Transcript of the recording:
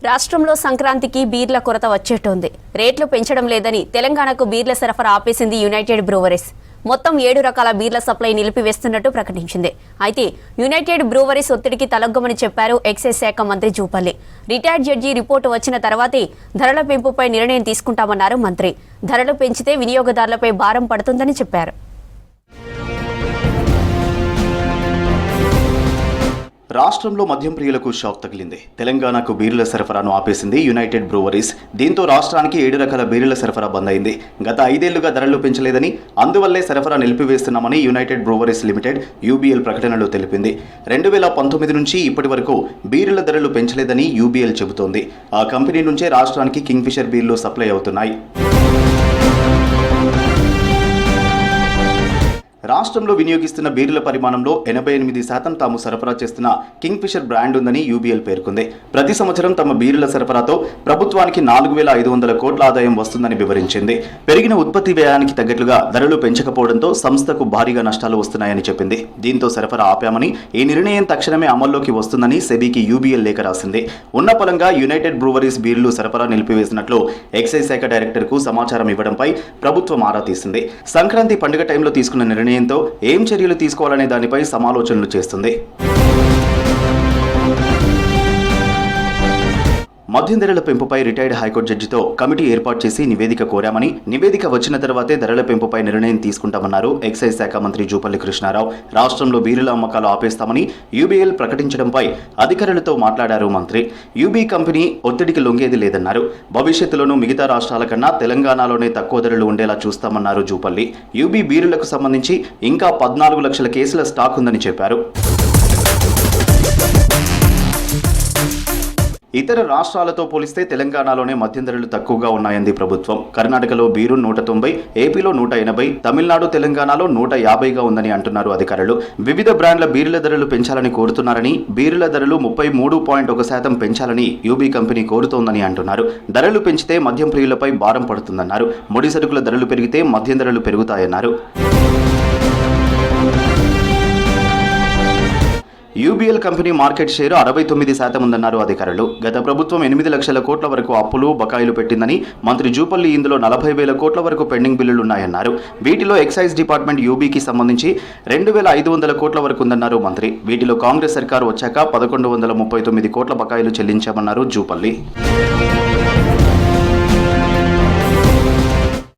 రాష్ట్రంలో సంక్రాంతికి బీర్ల కొరత వచ్చేటోంది. రేట్లు పెంచడం లేదని తెలంగాణకు బీర్ల సరఫరా ఆపేసింది యునైటెడ్ బ్రూవరీస్. మొత్తం 7 రకాల బీర్ల సప్లై నిలిపివేస్తున్నట్టు ప్రకటించింది. అయితే యునైటెడ్ బ్రూవరీస్ ఒత్తిడికి తలొగ్గమని చెప్పారు ఎక్సైజ్ శాఖ మంత్రి జూపల్లి. రిటైర్డ్ జడ్జి రిపోర్టు వచ్చిన తర్వాతే ధరల పెంపుపై నిర్ణయం తీసుకుంటామన్నారు మంత్రి. ధరలు పెంచితే వినియోగదారులపై భారం పడుతుందని చెప్పారు. రాష్ట్రంలో మద్యం ప్రియులకు షాక్ తగిలింది. తెలంగాణకు బీర్ల సరఫరాను ఆపేసింది యునైటెడ్ బ్రూవరీస్. దీంతో రాష్ట్రానికి 7 రకాల బీర్ల సరఫరా బంద్ అయింది. గత 5 ఏళ్లుగా ధరలు పెంచలేదని, అందువల్లే సరఫరా నిలిపివేస్తున్నామని యునైటెడ్ బ్రూవరీస్ లిమిటెడ్ యూబీఎల్ ప్రకటనలో తెలిపింది. 2019 నుంచి ఇప్పటి వరకు బీర్ల ధరలు పెంచలేదని యూబీఎల్ చెబుతోంది. ఆ కంపెనీ నుంచే రాష్ట్రానికి కింగ్ ఫిషర్ బీర్లు సప్లై అవుతున్నాయి. రాష్ట్రంలో వినియోగిస్తున్న బీర్ల పరిమాణంలో 88% తాము సరఫరా చేస్తున్న కింగ్ ఫిషర్ బ్రాండ్ ఉందని యూబీఎల్ పేర్కొంది. ప్రతి సంవత్సరం తమ బీర్ల సరఫరాతో ప్రభుత్వానికి 4,500 కోట్ల ఆదాయం వస్తుందని వివరించింది. పెరిగిన ఉత్పత్తి వ్యయానికి తగ్గట్లుగా ధరలు పెంచకపోవడంతో సంస్థకు భారీగా నష్టాలు వస్తున్నాయని చెప్పింది. దీంతో సరఫరా ఆపామని, ఈ నిర్ణయం తక్షణమే అమల్లోకి వస్తుందని సెబీకి యూబీఎల్ లేఖ రాసింది. ఉన్న పలంగా యునైటెడ్ బ్రూవరీస్ బీర్లు సరఫరా నిలిపివేసినట్లు ఎక్సైజ్ శాఖ డైరెక్టర్కు సమాచారం ఇవ్వడంపై ప్రభుత్వం ఆరా తీసింది. సంక్రాంతి పండుగ టైంలో తీసుకున్న నిర్ణయంతో ఏం చర్యలు తీసుకోవాలనే దానిపై సమాలోచనలు చేస్తుంది. మద్యం ధరల పెంపుపై రిటైర్డ్ హైకోర్టు జడ్జితో కమిటీ ఏర్పాటు చేసి నివేదిక కోరామని, నివేదిక వచ్చిన తర్వాతే ధరల పెంపుపై నిర్ణయం తీసుకుంటామన్నారు ఎక్సైజ్ శాఖ మంత్రి జూపల్లి కృష్ణారావు. రాష్ట్రంలో బీరుల అమ్మకాలు ఆపేస్తామని యూబీఎల్ ప్రకటించడంపై అధికారులతో మాట్లాడారు మంత్రి. యూబీ కంపెనీ ఒత్తిడికి లొంగేది లేదన్నారు. భవిష్యత్తులోనూ మిగతా రాష్ట్రాల కన్నా తెలంగాణలోనే తక్కువ ధరలు ఉండేలా చూస్తామన్నారు జూపల్లి. యూబీ బీరులకు సంబంధించి ఇంకా 14 లక్షల కేసుల స్టాక్ ఉందని చెప్పారు. ఇతర రాష్ట్రాలతో పోలిస్తే తెలంగాణలోనే మద్యం ధరలు తక్కువగా ఉన్నాయంది ప్రభుత్వం. కర్ణాటకలో బీరు 190, ఏపీలో 180, తమిళనాడు, తెలంగాణలో 150గా ఉందని అంటున్నారు అధికారులు. వివిధ బ్రాండ్ల బీర్ల ధరలు పెంచాలని కోరుతున్నారని, బీర్ల ధరలు 33.1% పెంచాలని యూబీ కంపెనీ కోరుతోందని అంటున్నారు. ధరలు పెంచితే మద్యం ప్రియులపై భారం పడుతుందన్నారు. ముడి సరుకుల ధరలు పెరిగితే మద్యం ధరలు పెరుగుతాయన్నారు. యూబీఎల్ కంపెనీ మార్కెట్ షేర్ 69% ఉందన్నారు అధికారులు. గత ప్రభుత్వం 8 లక్షల కోట్ల వరకు అప్పులు, బకాయిలు పెట్టిందని మంత్రి జూపల్లి ఇందులో 40,000 కోట్ల వరకు పెండింగ్ బిల్లులున్నాయన్నారు. వీటిలో ఎక్సైజ్ డిపార్ట్మెంట్ యూబీకి సంబంధించి 2,500 కోట్ల వరకు ఉందన్నారు మంత్రి. వీటిలో కాంగ్రెస్ సర్కారు వచ్చాక 1,139 కోట్ల బకాయిలు చెల్లించామన్నారు జూపల్లి.